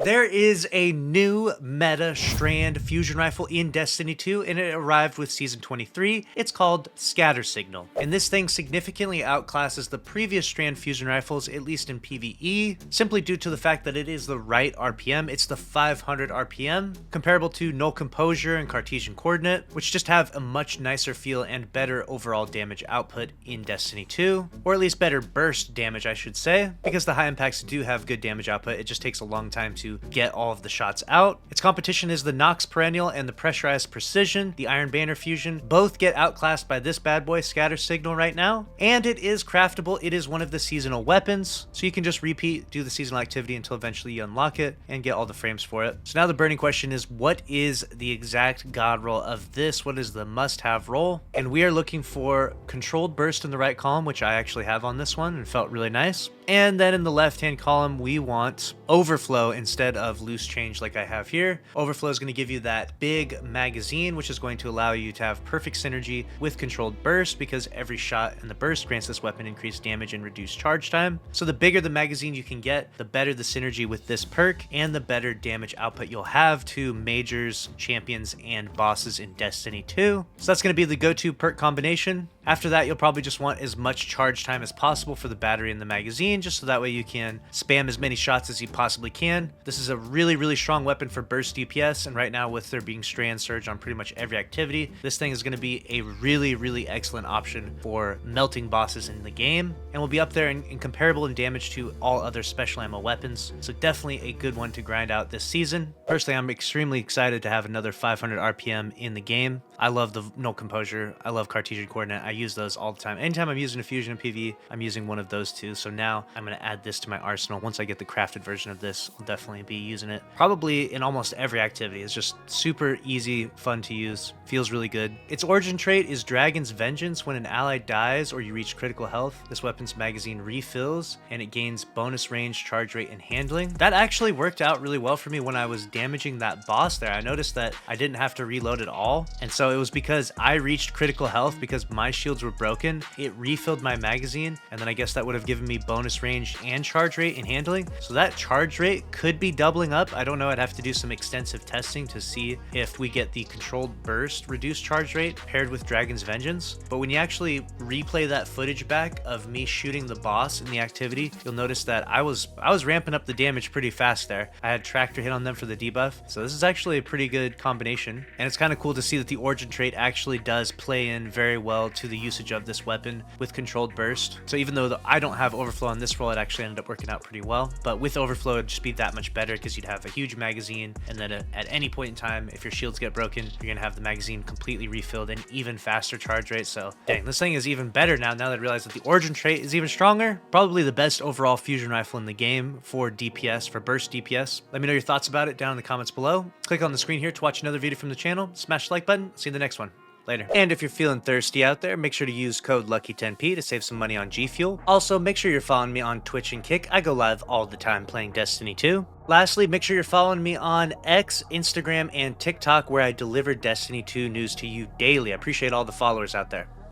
There is a new meta strand fusion rifle in Destiny 2, and it arrived with Season 23. It's called Scatter Signal, and this thing significantly outclasses the previous strand fusion rifles, at least in PvE, simply due to the fact that it is the right RPM. It's the 500 RPM, comparable to Null Composure and Cartesian Coordinate, which just have a much nicer feel and better overall damage output in Destiny 2, or at least better burst damage, I should say, because the high impacts do have good damage output. It just takes a long time to get all of the shots out. Its competition is the Nox Perennial and the Pressurized Precision, the Iron Banner Fusion. Both get outclassed by this bad boy, Scatter Signal, right now. And it is craftable. It is one of the seasonal weapons, so you can just repeat, do the seasonal activity until eventually you unlock it and get all the frames for it. So now the burning question is, what is the exact god roll of this? What is the must-have roll? And we are looking for Controlled Burst in the right column, which I actually have on this one and felt really nice. And then in the left-hand column, we want Overflow instead of Loose Change like I have here. Overflow is going to give you that big magazine, which is going to allow you to have perfect synergy with Controlled Burst, because every shot in the burst grants this weapon increased damage and reduced charge time. So the bigger the magazine you can get, the better the synergy with this perk, and the better damage output you'll have to majors, champions, and bosses in Destiny 2. So that's going to be the go-to perk combination. After that, you'll probably just want as much charge time as possible for the battery in the magazine, just so that way you can spam as many shots as you possibly can. This is a really strong weapon for burst DPS, and right now with there being Strand Surge on pretty much every activity, this thing is going to be a really excellent option for melting bosses in the game, and will be up there in comparable in damage to all other special ammo weapons. So definitely a good one to grind out this season. Personally, I'm extremely excited to have another 500 RPM in the game. I love the Null Composure. I love Cartesian Coordinate. I use those all the time. Anytime I'm using a fusion in PvE, I'm using one of those two. So now I'm going to add this to my arsenal. Once I get the crafted version of this, I'll definitely be using it probably in almost every activity. It's just super easy, fun to use, feels really good. Its origin trait is Dragon's Vengeance. When an ally dies or you reach critical health, this weapon's magazine refills and it gains bonus range, charge rate, and handling. That actually worked out really well for me when I was damaging that boss there. I noticed that I didn't have to reload at all, and so it was because I reached critical health because my shields were broken. It refilled my magazine, and then I guess that would have given me bonus range and charge rate and handling. So that charge rate could be doubling up. I don't know. I'd have to do some extensive testing to see if we get the Controlled Burst reduced charge rate paired with Dragon's Vengeance. But when you actually replay that footage back of me shooting the boss in the activity, you'll notice that I was ramping up the damage pretty fast there. I had Tractor hit on them for the debuff. So this is actually a pretty good combination. And it's kind of cool to see that the origin trait actually does play in very well to the usage of this weapon with Controlled Burst. So even though I don't have Overflow on this roll, it actually ended up working out pretty well. But with Overflow, it'd just be that much better because you'd have a huge magazine, and then at any point in time, if your shields get broken, you're gonna have the magazine completely refilled and even faster charge rate. So dang, this thing is even better now that I realize that the origin trait is even stronger. Probably the best overall fusion rifle in the game for DPS, for burst DPS. Let me know your thoughts about it down in the comments below. Click on the screen here to watch another video from the channel. Smash the like button. See you in the next one. Later. And if you're feeling thirsty out there, make sure to use code LUCKY10P to save some money on G Fuel. Also, make sure you're following me on Twitch and Kick. I go live all the time playing Destiny 2. Lastly, make sure you're following me on X, Instagram, and TikTok, where I deliver Destiny 2 news to you daily. I appreciate all the followers out there.